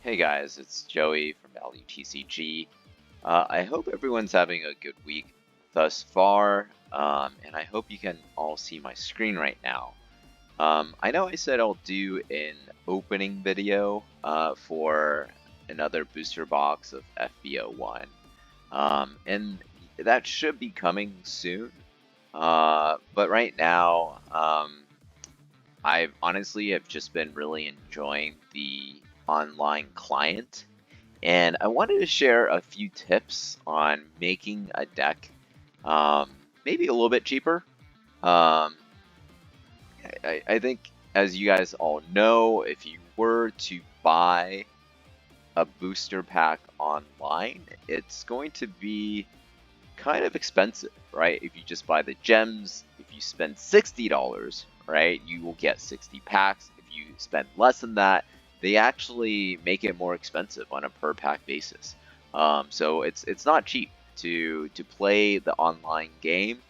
Hey guys, it's Joey from WTCG. I hope everyone's having a good week thus far, and I hope you can all see my screen right now. I know I said I'll do an opening video for another booster box of FBO1, and that should be coming soon. But right now, I honestly have just been really enjoying the online client, and I wanted to share a few tips on making a deck maybe a little bit cheaper. Um, I think, as you guys all know, if you were to buy a booster pack online, it's going to be kind of expensive, right? If you just buy the gems, if you spend $60, right, you will get 60 packs. If you spend less than that, they actually make it more expensive on a per pack basis. So it's not cheap to play the online game.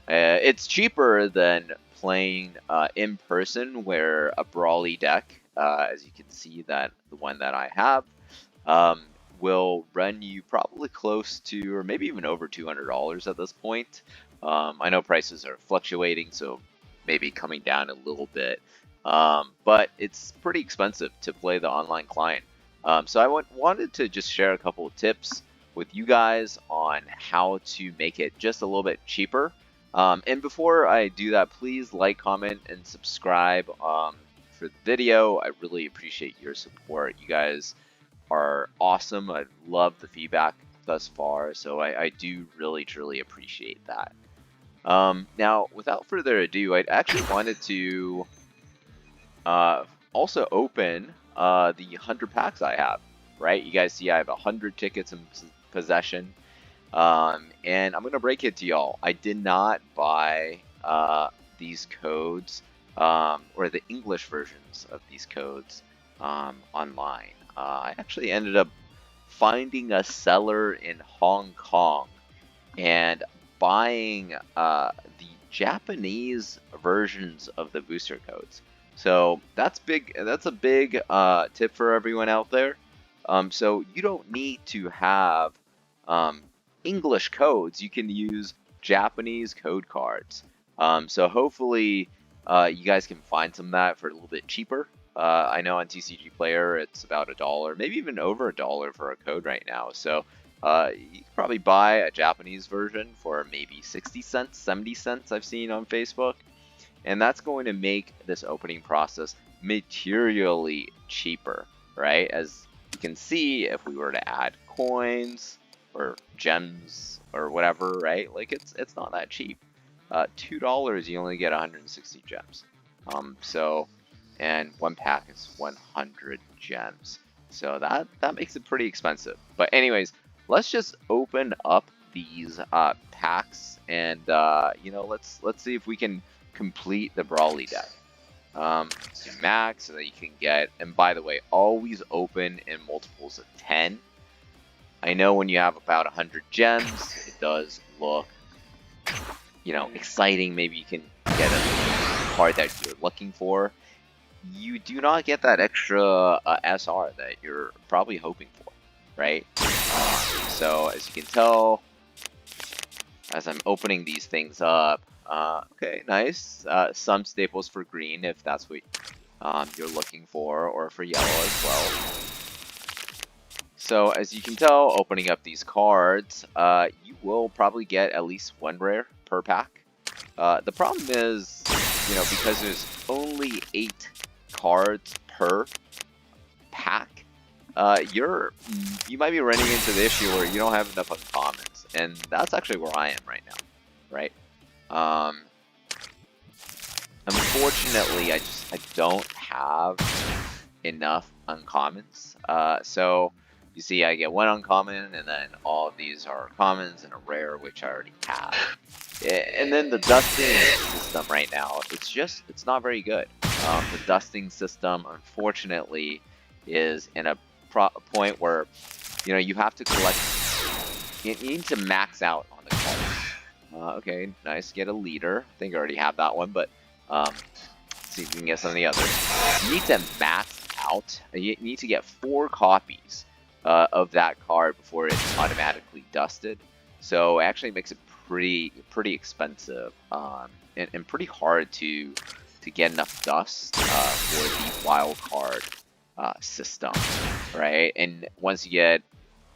It's cheaper than playing in person, where a brawly deck, as you can see that the one that I have, um, will run you probably close to, or maybe even over $200 at this point. I know prices are fluctuating, so maybe coming down a little bit, but it's pretty expensive to play the online client. So I wanted to just share a couple of tips with you guys on how to make it just a little bit cheaper. And before I do that, please like, comment, and subscribe for the video. I really appreciate your support. You guys are awesome. I love the feedback thus far, so I do really truly appreciate that. Now, without further ado, I actually wanted to also open the 100 packs I have. Right, you guys see I have 100 tickets in possession, and I'm gonna break it to y'all. I did not buy these codes or the English versions of these codes online. I actually ended up finding a seller in Hong Kong and buying the Japanese versions of the booster codes. So that's big. That's a big tip for everyone out there. So you don't need to have English codes. You can use Japanese code cards. So hopefully you guys can find some of that for a little bit cheaper. I know on TCG Player it's about $1, maybe even over $1 for a code right now. So you can probably buy a Japanese version for maybe 60 cents, 70 cents I've seen on Facebook. And that's going to make this opening process materially cheaper, right? As you can see, if we were to add coins or gems or whatever, right? Like it's not that cheap. $2, you only get 160 gems. And one pack is 100 gems. So that makes it pretty expensive. But anyways, let's just open up these packs, and let's see if we can complete the Brawly deck. To max so that you can get, and by the way, always open in multiples of 10. I know when you have about 100 gems, it does look, exciting. Maybe you can get a card that you're looking for. You do not get that extra SR that you're probably hoping for, right? So as you can tell, as I'm opening these things up, okay, nice. Some staples for green if that's what you're looking for, or for yellow as well. So as you can tell, opening up these cards, you will probably get at least one rare per pack. The problem is, because there's only 8 cards per pack, you might be running into the issue where you don't have enough uncommons, and that's actually where I am right now, right? Unfortunately, I don't have enough uncommons. So you see, I get one uncommon, and then all of these are commons and a rare, which I already have. And then the dusting system right now, it's not very good. The dusting system, unfortunately, is in a point where, you have to collect. You need to max out on the cards. Okay, nice. Get a leader. I think I already have that one, but see if we can get some of the others. You need to max out out. You need to get 4 copies of that card before it's automatically dusted. So it actually makes it pretty expensive and pretty hard to get enough dust for the wild card system, right? And once you get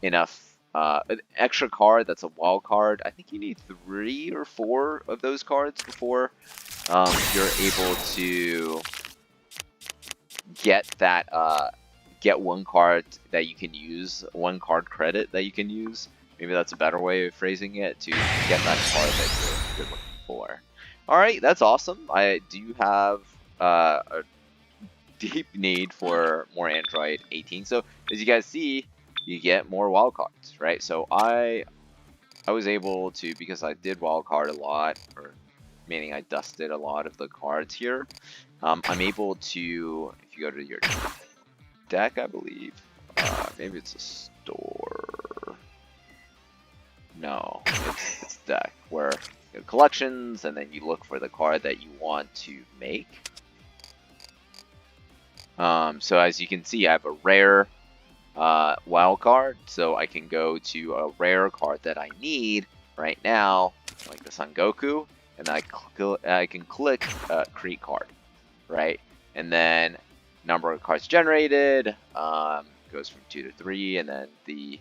enough an extra card that's a wild card, I think you need 3 or 4 of those cards before you're able to get that get 1 card that you can use, 1 card credit that you can use. Maybe that's a better way of phrasing it, to get that card that you're looking for. All right, that's awesome. I do have a deep need for more Android 18. So as you guys see, you get more wildcards, right? So I was able to, because I did wildcard a lot, or meaning I dusted a lot of the cards here. I'm able to, if you go to your deck, I believe, maybe it's a store. No, it's deck, where you go collections, and then you look for the card that you want to make. So as you can see, I have a rare wild card, so I can go to a rare card that I need right now, like the Son Goku, and I can click create card, right? And then number of cards generated goes from 2 to 3, and then the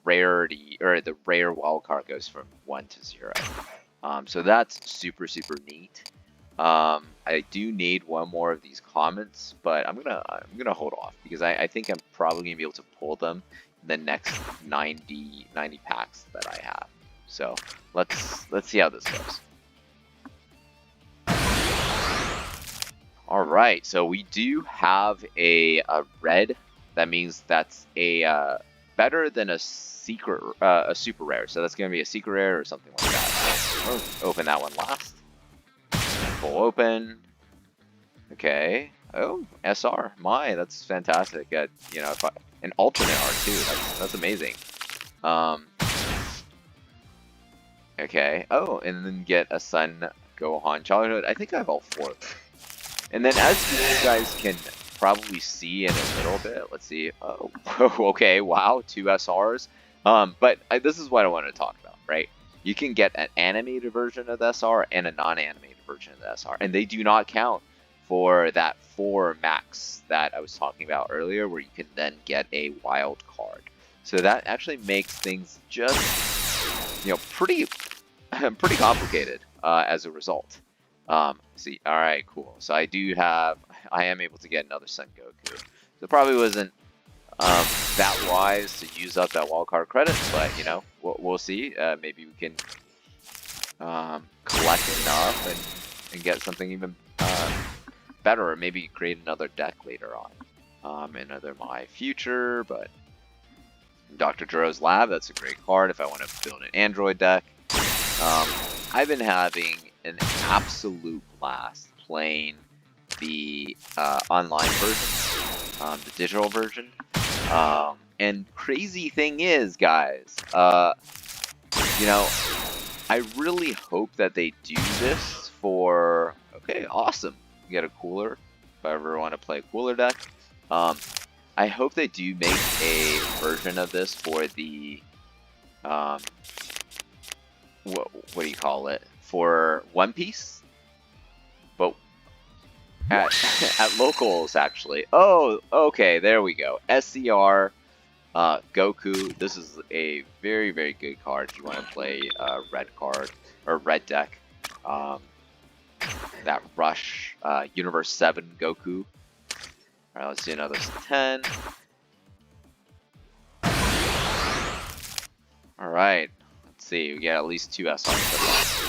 rarity, or the rare wild card, goes from 1 to 0. So that's super neat. I do need 1 more of these comments, but I'm gonna hold off, because I think I'm probably gonna be able to pull them in the next 90 packs that I have. So let's see how this goes. All right, so we do have a red. That means that's a better than a secret, a super rare. So that's gonna be a secret rare or something like that. So we'll open that one last. Full open. Okay. Oh, SR. That's fantastic. You know, if an alternate art too. That's amazing. Okay. Oh, and then get a Son Gohan childhood. I think I have all 4 of them. And then, as you guys can probably see in a little bit, let's see. Oh, okay. Wow, 2 SRs. But this is what I want to talk about, right? You can get an animated version of the SR and a non-animated version of the SR, and they do not count for that 4 max that I was talking about earlier, where you can then get a wild card. So that actually makes things just, you know, pretty complicated as a result. See, all right, cool. So I am able to get another Son Goku. So it probably wasn't that wise to use up that wildcard credit, but you know, we'll see. Maybe we can collect enough and get something even better, or maybe create another deck later on in my future. But Dr. Gero's Lab, that's a great card if I want to build an Android deck. I've been having an absolute blast playing the online version, the digital version. And crazy thing is, guys, you know, I really hope that they do this for, okay, awesome. Get a cooler, if I ever want to play a cooler deck. I hope they do make a version of this for the, what do you call it? For One Piece? But at locals, actually. Oh, okay, there we go. SCR Goku. This is a very good card if you want to play red card, or red deck. That Rush Universe 7 Goku. Alright, let's do another 10. Alright, let's see. We get at least 2 SRs.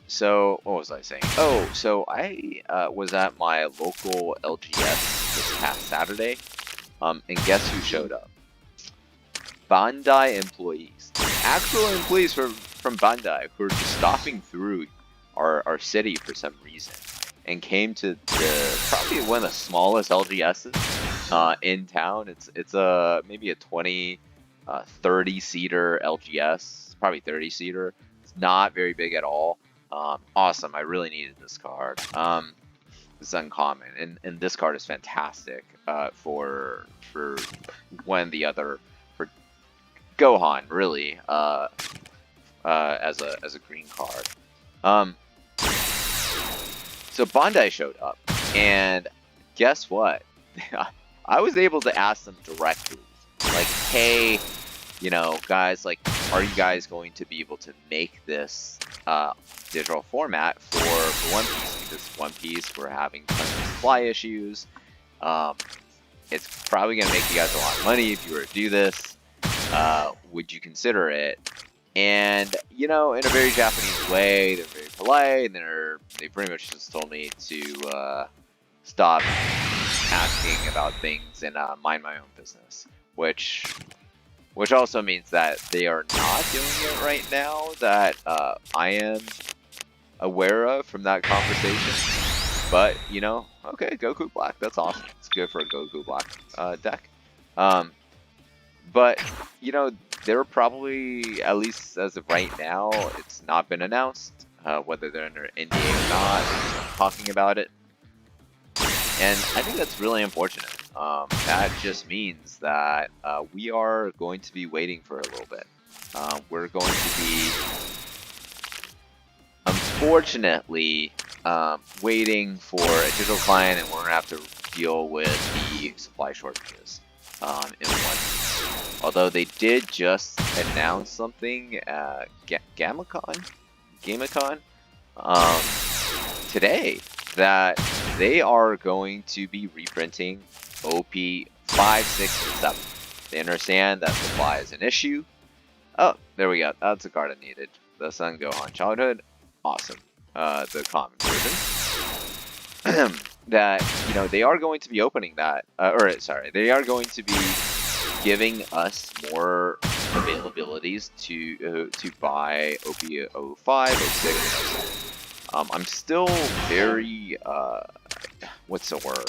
So what was I saying? Oh, so I was at my local LGS this past Saturday, and guess who showed up? Bandai employees, actual employees from Bandai, who are just stopping through our city for some reason, and came to probably one of the smallest LGSs in town. It's maybe a 20, 30 seater LGS, probably 30 seater. Not very big at all. Awesome. I really needed this card. is uncommon, and this card is fantastic for one the other for Gohan, really, as a green card. So Bandai showed up, and guess what? I was able to ask them directly, like, hey, you know, guys, like, are you guys going to be able to make this digital format for One Piece? Because One Piece, we're having tons of supply issues. It's probably going to make you guys a lot of money if you were to do this. Would you consider it? And, you know, in a very Japanese way, they're very polite, and they pretty much just told me to stop asking about things and mind my own business, which also means that they are not doing it right now, that I am aware of from that conversation. But, you know, okay, Goku Black, that's awesome. It's good for a Goku Black deck. But, you know, they're probably, at least as of right now, it's not been announced whether they're under NDA or not. They're just talking about it. And I think that's really unfortunate. That just means that we are going to be waiting for a little bit. We're going to be, unfortunately, waiting for a digital client, and we're going to have to deal with the supply shortages in One Piece. Although they did just announce something at Gamicon today, that they are going to be reprinting OP 5, 6, and 7. They understand that supply is an issue. Oh, there we go. That's a card I needed. The Son Gohan Childhood. Awesome. The common version. That, you know, they are going to be opening that. They are going to be giving us more availabilities to buy OP 05, 06, and 07. I'm still very, what's the word?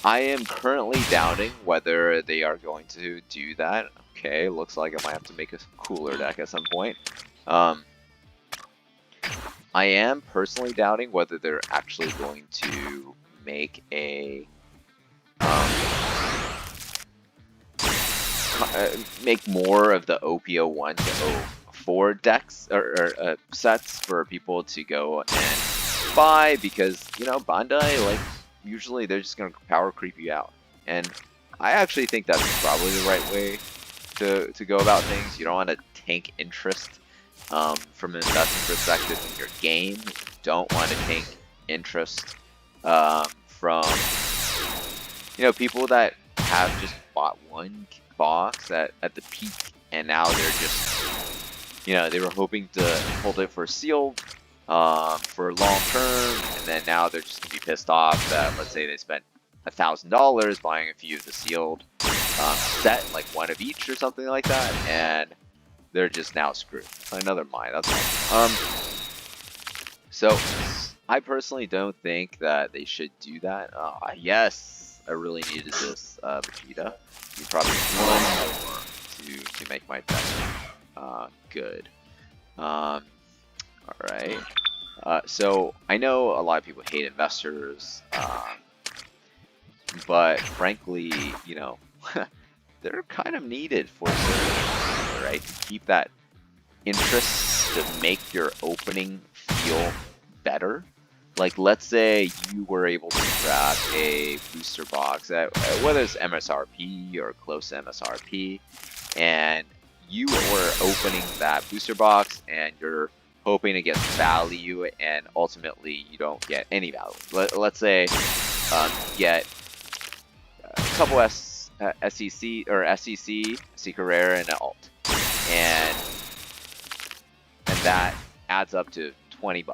I am currently doubting whether they are going to do that. Okay, looks like I might have to make a cooler deck at some point. I am personally doubting whether they're actually going to make a, make more of the OP01 to 04 decks or sets for people to go and buy, because, you know, Bandai, like, usually they're just gonna power creep you out, and I actually think that's probably the right way to go about things. You don't want to tank interest from an investment perspective in your game. You don't want to tank interest from, you know, people that have just bought one box at the peak, and now they're just, you know, they were hoping to hold it for sealed for long term, and then now they're just gonna be pissed off that, let's say they spent $1,000 buying a few of the sealed set, like one of each or something like that, and they're just now screwed. Another mind, that's all. So I personally don't think that they should do that. Yes, I really needed this Vegeta. You probably one more to make my deck good. Alright. So I know a lot of people hate investors, but frankly, you know, they're kind of needed for certain, right? To keep that interest, to make your opening feel better. Like, let's say you were able to grab a booster box, whether it's MSRP or close to MSRP, and you were opening that booster box and you're hoping to get value, and ultimately you don't get any value. Let's say you get a couple SEC or SEC, Secret Rare, and an alt, and that adds up to $20,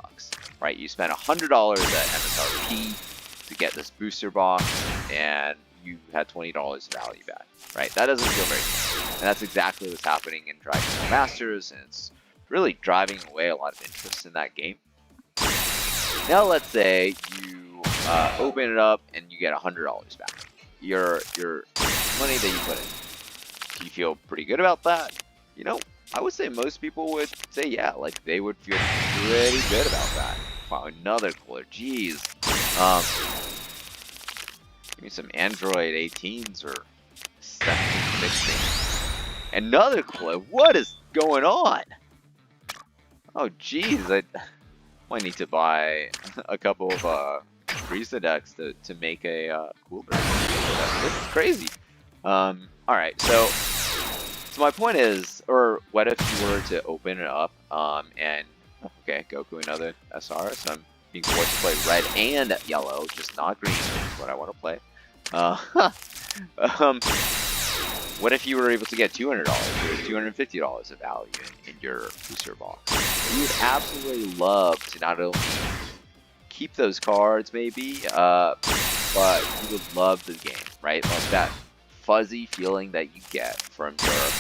right? You spent $100 at MSRP to get this booster box, and you had $20 value back, right? That doesn't feel very good, and that's exactly what's happening in Dragon Ball Masters, and it's really driving away a lot of interest in that game. Now let's say you open it up and you get $100 back. Your money that you put in. Do you feel pretty good about that? You know, I would say most people would say yeah, like they would feel pretty good about that. Wow, another cooler. Jeez. Give me some Android 18s or 17, 16. Another clip? What is going on? Oh, jeez, I might need to buy a couple of Frieza decks to make a cooler. This is crazy. Alright, so my point is, or what if you were to open it up, and, okay, Goku another SR, so I'm being forced to play red and yellow, just not green, which is what I want to play. What if you were able to get $200 or $250 of value in your booster box? You would absolutely love to not only keep those cards, maybe, but you would love the game, right? Like that fuzzy feeling that you get from your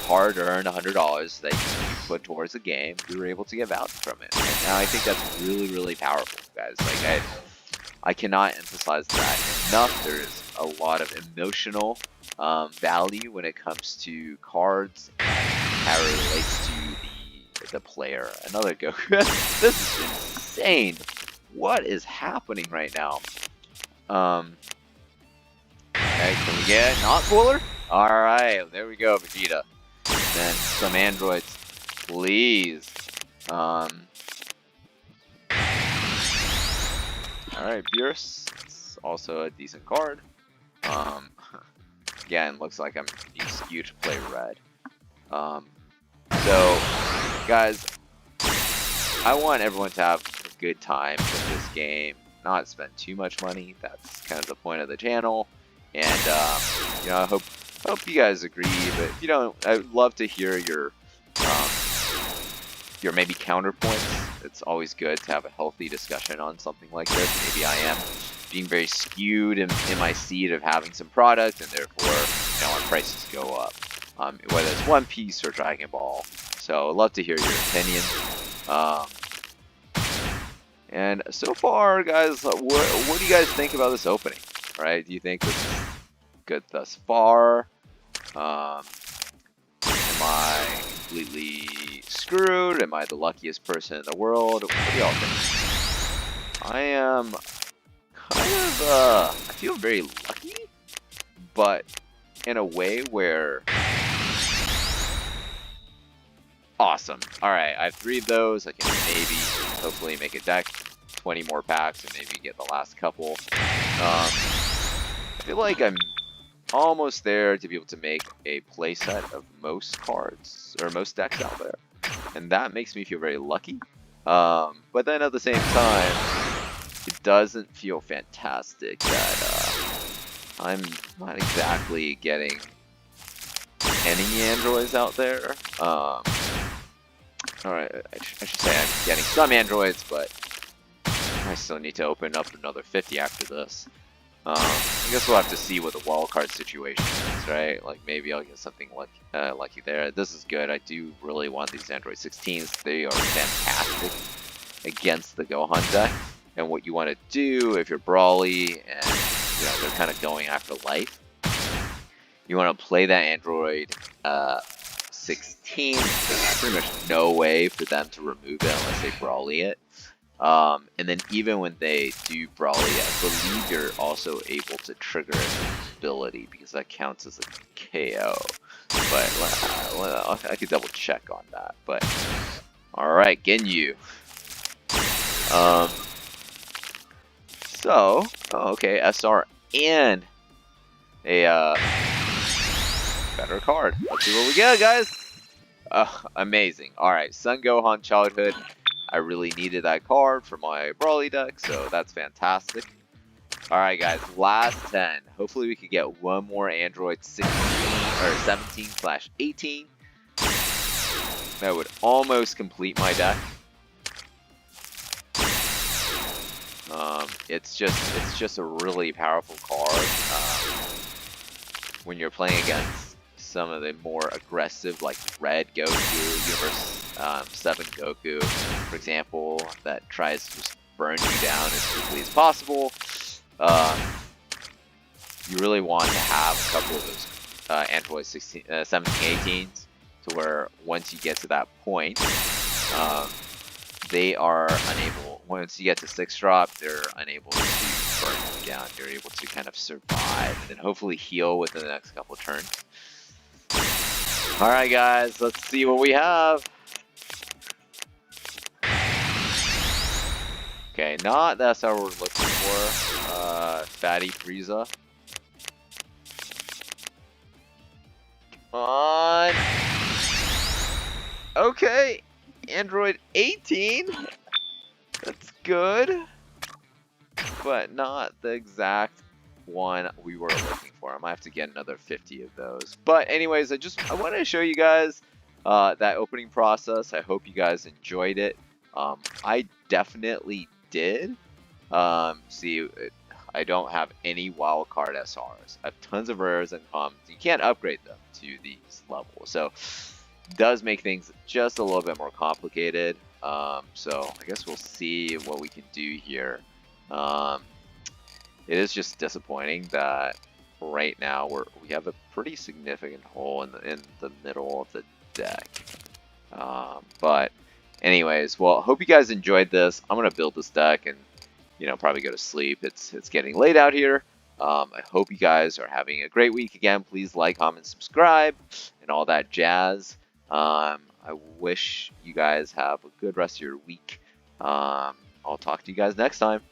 hard-earned $100 that you put towards the game. You were able to get value from it, and I think that's really, really powerful, guys. Like I cannot emphasize that enough. There's a lot of emotional value when it comes to cards and how it relates to the player. Another Goku. This is insane. What is happening right now? Okay, can we get not cooler? Alright, there we go, Vegeta. Then some androids, please. Alright, Beerus. It's also a decent card. Again, looks like I'm being skewed to play red. So, guys, I want everyone to have a good time with this game, not spend too much money. That's kind of the point of the channel. And, you know, I hope you guys agree, but if you don't, I'd love to hear your maybe counterpoints. It's always good to have a healthy discussion on something like this. Maybe I am being very skewed in my seed of having some product, and therefore, you know, our prices go up. Whether it's One Piece or Dragon Ball. So I'd love to hear your opinion. And so far, guys, what do you guys think about this opening? Right? Do you think this is good thus far? Am I completely screwed? Am I the luckiest person in the world? What do y'all think? I am kind of, I feel very lucky, but in a way where... Awesome. Alright, I have 3 of those. I can maybe, hopefully, make a deck, 20 more packs, and maybe get the last couple. I feel like I'm almost there to be able to make a playset of most cards, or most decks out there. And that makes me feel very lucky. But then at the same time, it doesn't feel fantastic that I'm not exactly getting any androids out there. Alright, I should say I'm getting some androids, but I still need to open up another 50 after this. I guess we'll have to see what the wildcard situation is, right? Like, maybe I'll get something lucky there. This is good. I do really want these Android 16s. They are fantastic against the Gohan deck. And what you want to do if you're Brawly and, you know, they're kind of going after life, you want to play that Android 16. There's pretty much no way for them to remove it unless they Brawly it. And then even when they do Brawly, I believe you're also able to trigger its ability because that counts as a KO. But I could double check on that. But alright, Ginyu. Okay, SR and a better card. Let's see what we get, guys. Amazing. Alright, Son Gohan Childhood. I really needed that card for my Brawly deck, so that's fantastic. Alright guys, last 10. Hopefully we could get one more Android 16 or 17/18. That would almost complete my deck. It's just a really powerful card when you're playing against some of the more aggressive, like Red Goku, Universe 7 Goku, for example, that tries to just burn you down as quickly as possible. You really want to have a couple of those Android 17/18s to where once you get to that point, they are unable, once you get to 6-drop, they're unable to burn you down. You're able to kind of survive and then hopefully heal within the next couple turns. Alright guys, let's see what we have. Okay, not that's how we're looking for. Fatty Frieza. Come on. Okay, Android 18. That's good, but not the exact one we were looking for. I might have to get another 50 of those. But anyways, I wanted to show you guys that opening process. I hope you guys enjoyed it. I definitely did. See, I don't have any wildcard SRs. I have tons of rares and commons. You can't upgrade them to these levels, so it does make things just a little bit more complicated. So I guess we'll see what we can do here. It is just disappointing that right now we have a pretty significant hole in the middle of the deck. But anyways, well, hope you guys enjoyed this. I'm gonna build this deck and probably go to sleep. It's getting late out here. I hope you guys are having a great week. Again, please like, comment, subscribe, and all that jazz. I wish you guys have a good rest of your week. I'll talk to you guys next time.